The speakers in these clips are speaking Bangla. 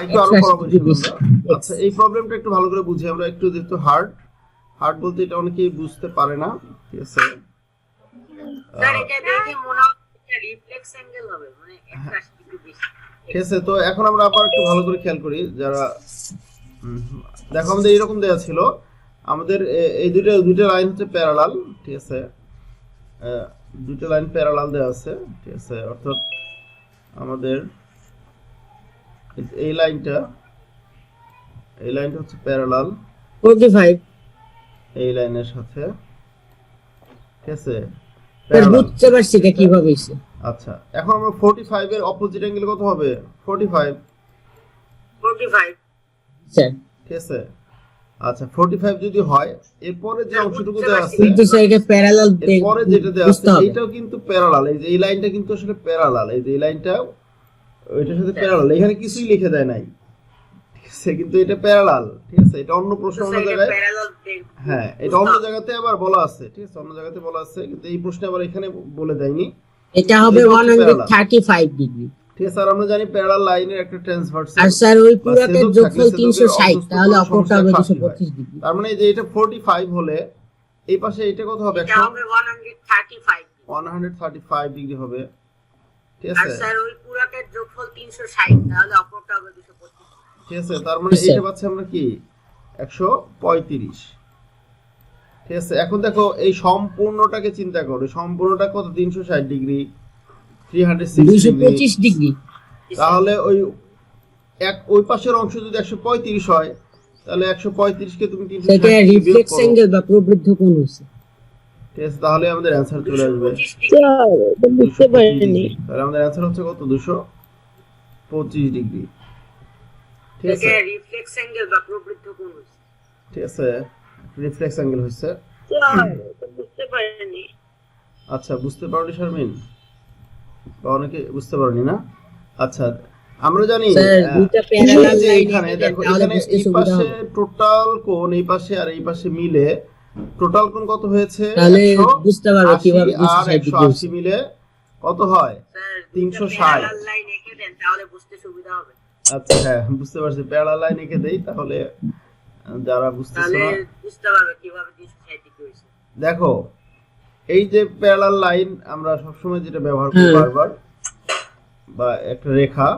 একটু আরো পড়াবো ইনশাআল্লাহ। আচ্ছা এই প্রবলেমটা একটু ভালো করে বুঝি আমরা একটু, যেহেতু হার্ড বলতে এটা অনেকেই বুঝতে পারে না, ঠিক আছে? স্যার এটা দেখে মনে হচ্ছে রিফ্লেক্স অ্যাঙ্গেল হবে, মানে 180 ডিগ্রি বেশি। ঠিক আছে, তো এখন আমরা আবার একটু ভালো করে খেয়াল করি যারা দেখো আমাদের এরকম দেওয়া ছিল, আমাদের এই দুইটা লাইন হচ্ছে প্যারালাল, ঠিক আছে? দুইটা লাইন প্যারালাল দেওয়া আছে, ঠিক আছে? অর্থাৎ আমাদের এই লাইনটা হচ্ছে প্যারালাল 45 এই লাইনের সাথে, ঠিক আছে? স্যার বুঝতে পারছি এটা কিভাবে হইছে। আচ্ছা এখন আমরা 45 এর অপোজিট অ্যাঙ্গেল কত হবে? 45, স্যার ঠিক আছে? আচ্ছা 45 যদি হয়, এরপরে যে অংশটুকু দেওয়া আছে, কিন্তু স্যার এটা প্যারালাল এরপরে যেটা দেওয়া আছে বুঝতে হবে। এটাও কিন্তু প্যারালাল। এই যে এই লাইনটা কিন্তু আসলে প্যারালাল, এই যে এই লাইনটা ওইটার সাথে প্যারালাল, এখানে কিছুই লিখে দেয় নাই, ঠিক আছে? কিন্তু এটা প্যারালাল, ঠিক আছে? এটা অন্য প্রশ্ন অন্য জায়গায়, হ্যাঁ এটা অন্য জায়গাতে আবার বলা আছে, ঠিক আছে? অন্য জায়গাতে বলা আছে, কিন্তু এই প্রশ্নে আবার এখানে বলে দেয়নি। এটা হবে 135 ডিগ্রি, ঠিক আছে? আর আমরা জানি প্যারালাল লাইনের একটা ট্রান্সভার্স, আর স্যার ওই পুরোটার যোগফল 360, তাহলে অপরটা হবে 225 ডিগ্রি। তার মানে যে এটা 45 হলে এই পাশে এটা কত হবে? এটা হবে 135 135 ডিগ্রি হবে, ঠিক আর আছে? স্যার ওই পুরোটার যোগফল 360, তাহলে অপরটা হবে 225। ঠিক আছে, তার মানে এটা পাচ্ছি আমরা কি 135, ঠিক আছে? এখন দেখো এই সম্পূর্ণটাকে চিন্তা করো, সম্পূর্ণটা কত? 360 ডিগ্রি, 360 ডিগ্রি, 225 ডিগ্রি। তাহলে ওই পাশের অংশ যদি 135 হয়, তাহলে 135 কে তুমি 360 সেটা দিয়ে বিয়োগ রিফ্লেক্স করো, অ্যাঙ্গেল বা প্রবৃদ্ধ কোণ হইছে। ঠিক আছে? তাহলে আমাদের অ্যানসার চলে আসবে, স্যার এটা বুঝতে পারিনি। তাহলে আমাদের অ্যানসার হচ্ছে কত? 225 ডিগ্রি, ঠিক আছে? এটা রিফ্লেক্স অ্যাঙ্গেল বা প্রবৃদ্ধ কোণ হচ্ছে। ঠিক আছে, রিফ্লেক্স অ্যাঙ্গেল হচ্ছে। স্যার এটা বুঝতে পারিনি। আচ্ছা বুঝতে পারোনি শারমিন, বা অনেকে বুঝতে পারোনি না? আচ্ছা আমরা জানি স্যার দুইটা প্যারালাল যে লাইন এখানে দেখো, তাহলে এখানে বুঝতে এই সুবিধা পাশে হবে। টোটাল কোণ, এই পাশে আর এই পাশে মিলে টোটাল কোণ কত হয়েছে? তাহলে বুঝতে পারবে 180 কিভাবে আর 360 ডিগ্রি হইছে। 180 মিলে কত হয়? স্যার 360। প্যারালাল লাইন এঁকে দেন, তাহলে বুঝতে সুবিধা হবে। আচ্ছা হ্যাঁ বুঝতে পারছি, প্যারালাল লাইন এঁকে দেই, তাহলে যারা বুঝতেছে তাহলে না বুঝতে পারবে কিভাবে 360 ডিগ্রি হইছে। দেখো, এই যে প্যারালাল লাইন আমরা সবসময় যেটা ব্যবহার করি বারবার, বা একটা রেখা,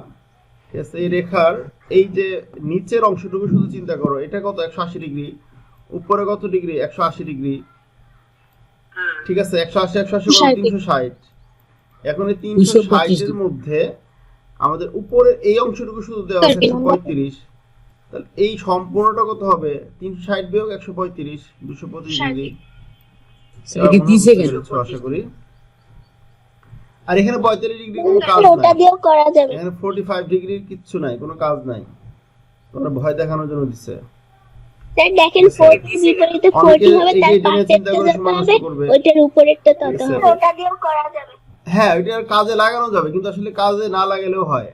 ঠিক আছে? এই রেখার এই যে নিচের অংশটুকু শুধু চিন্তা করো, এটা কত? 180 ডিগ্রি, উপরে কত ডিগ্রি? 180 ডিগ্রি, হ্যাঁ ঠিক আছে? 180 180 কত? 360। এখন এই 360 এর মধ্যে আমাদের উপরের এই অংশটুকু শুধু দেওয়া আছে 135, তাহলে এই সম্পূর্ণটা কত হবে? 360 বিয়োগ 135, 225 ডিগ্রি। এটা দিছে কেন? আশা করি। আর এখানে 45 ডিগ্রি কোনো কাজ নাই, ওটা দিয়েও করা যাবে। এখানে 45 ডিগ্রির কিচ্ছু নাই, কোনো কাজ নাই, তোমরা ভয় দেখানোর জন্য দিছে। স্যার দেখেন 40 বিপরীতে 40 হবে, তার পাশেরটা যত হবে ওইটার উপরেরটা তত হবে। ওটা দিয়েও করা যাবে। হ্যাঁ ওইটা কাজে লাগানো যাবে, কিন্তু আসলে কাজে না লাগালেও হয়,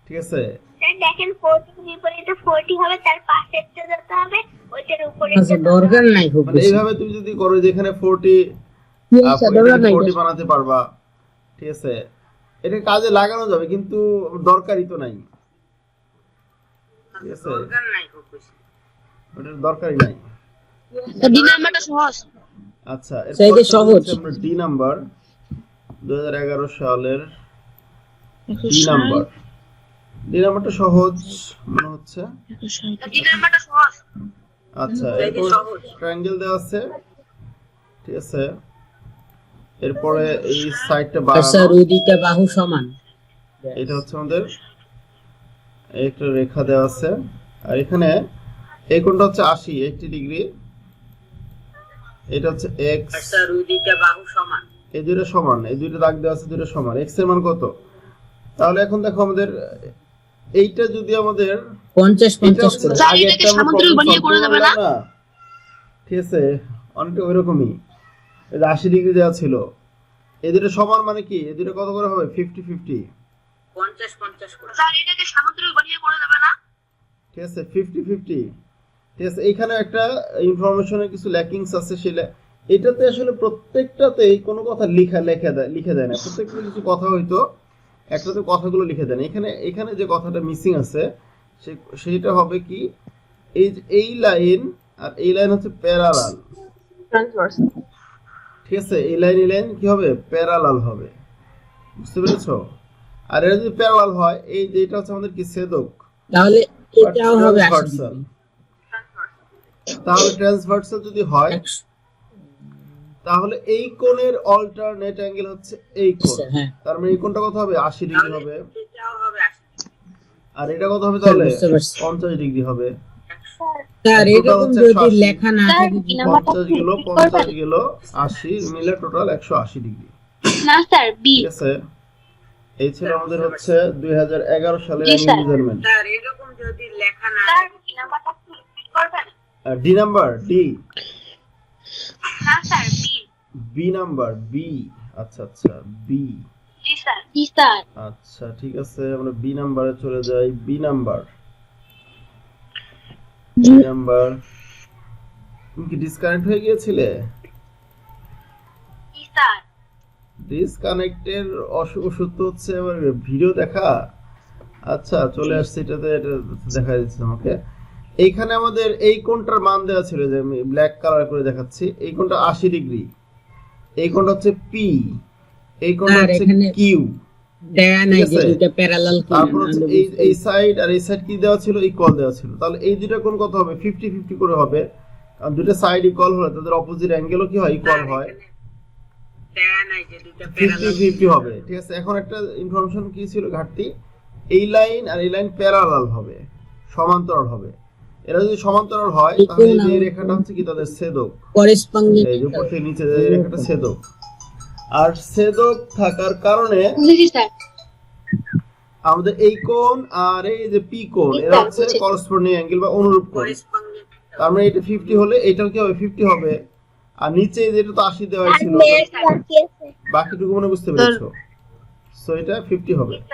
ঠিক আছে? স্যার দেখেন 40 বিপরীতে 40 হবে, তার পাশেরটা যত হবে ওইটার উপরেরটা আচ্ছা তত দরকার হবে। নাই খুব মানে বেশি। এইভাবে তুমি যদি করো যে এখানে 40 আচ্ছা দরকার নাই। 40 বানাতে পারবা, ঠিক আছে? এটা কাজে লাগানো যাবে, কিন্তু দরকারই তো নাই, ঠিক আছে? দরকার নাই খুব বেশি। ওটার দরকারই নাই। ডি নাম্বারটা সহজ। আচ্ছা স্যার, এটা সহজ। আমরা ডি নাম্বার 2011 সালের ডি নাম্বারটা সহজ মনে হচ্ছে। ডি নাম্বারটা সহজ। আচ্ছা এটা এরপর সহজ। ট্রায়াঙ্গেল দেওয়া আছে, ঠিক আছে? এরপরে এই সাইডটা আর স্যার বাড়ানো, ওই দুইটা বাহু সমান। এটা হচ্ছে আমাদের একটা রেখা দেওয়া আছে, আর এখানে এই কোণটা হচ্ছে 80 ডিগ্রি, এটা হচ্ছে x, আর স্যার ওই দুইটা বাহু সমান। এই দুটো সমান, এই দুটো দাগ দেওয়া আছে, দুটো সমান, x এর মান কত? তাহলে এখন দেখো আমাদের এইটা যদি আমাদের 50 এটা 50 হচ্ছে করে। আগে একটা আমরা প্রবলেম সলভ করলাম না, ঠিক আছে? অনেকটা ওইরকমই, এই যে 80 ডিগ্রি দেওয়া ছিল, এই দুটো সমান মানে কি? এই দুটো কত করে হবে? 50-50, 50-50 করে। স্যার এটাকে সামুদ্রিক বানিয়ে করে দেবে না? ঠিক আছে? 50-50, ঠিক আছে? এইখানে একটা ইনফরমেশনের কিছু ল্যাকিংস আছে, সেটা এটাতে আসলে প্রত্যেকটাতেই কোনো কথা লিখে দেয় না, প্রত্যেকটা কিছু কথা হয়তো একটাতে কথাগুলো লিখে দেন। এখানে এখানে যে কথাটা মিসিং আছে সেটা হবে কি, এই লাইন আর এই লাইন হচ্ছে প্যারালাল, ঠিক আছে? এই লাইন কি হবে? প্যারালাল হবে, বুঝতে পেরেছো? আর এটা যদি প্যারালাল হয়, এই যে এটা হচ্ছে আমাদের কি ছেদক, তাহলে এটাও হবে 80 ট্রান্সভার্সাল। তাহলে ট্রান্সভার্সাল যদি হয়, তাহলে এই কোণের অল্টারনেট অ্যাঙ্গেল হচ্ছে এই কোণ। হ্যাঁ, তার মানে এই কোণটা কত হবে? 80 ডিগ্রি হবে। এটাও হবে 80 আর এটা কত হবে তাহলে? বুঝতে পারছি। 50 ডিগ্রি হবে। স্যার এরকম যদি লেখা না থাকে কি 50 গেল 50 গেল 80 মিলে টোটাল 180 ডিগ্রি, না স্যার বি। ঠিক আছে? এই ছিল আমাদের হচ্ছে 2011 সালের জি, স্যার। মেজারমেন্ট। স্যার এরকম যদি লেখা না স্যার কি নাম্বারটা ক্লিক করবেন? ডি নাম্বার, ডি, না sir B. B number, B. আচ্ছা আচ্ছা, বি। জি স্যার। জি স্যার। আচ্ছা ঠিক আছে, আমরা বি নাম্বারে চলে যাই। B number, B number. তুমি কি ডিসকানেক্ট হয়ে গিয়েছিলে? জি স্যার। ডিসকানেক্টের ওষুধ তো হচ্ছে আবার ভিডিও দেখা। আচ্ছা চলে আসছে, এটাতে এটা দেখা যাচ্ছে আমাকে। এইখানে আমাদের এই কোণটার মান দেওয়া ছিল, যে আমি ব্ল্যাক কালার করে দেখাচ্ছি। এই কোণটা 80 ডিগ্রি, এই কোণটা হচ্ছে পি, এই কোণটা আর হচ্ছে এখানে কিউ। দেয়া নাই ঠিক যে আছে? দুটো প্যারালাল কি তারপর হচ্ছে এই সাইড আর এই সাইড কি দেওয়া ছিল? ইকুয়াল দেওয়া ছিল। তাহলে এই দুটো কোণ কত হবে? 50-50 করে হবে, কারণ দুটো সাইড ইকুয়াল হলে তাদের অপোজিট অ্যাঙ্গেলও কি হয়? ইকুয়াল হয়। দেয়া নাই যে দুটো প্যারালাল 50-50 হবে, ঠিক আছে? এখন একটা ইনফরমেশন কি ছিল ঘাটতি, এই লাইন আর এই লাইন প্যারালাল হবে, সমান্তরাল হবে। এরা যদি সমান্তরাল হয় তাহলে এই যে রেখাটা হচ্ছে কি তাদের ছেদক, করেসপন্ডিং এই যে উপর থেকে নিচে যে রেখাটা ছেদক। আর ছেদক থাকার কারণে বুঝেছি স্যার। আমাদের এই কোণ আর এই যে পি কোণ, এরা হচ্ছে করসপন্ডিং অ্যাঙ্গেল বা অনুরূপ কোণ। করেসপন্ডিং তার মানে এটা 50 হলে এটাও কি হবে? 50 হবে। আর নিচে যেটা তো 80 দেওয়া ছিল, বাকি আছে। বাকিটুকু মনে বুঝতে পেরেছো? সো এটা 50 হবে।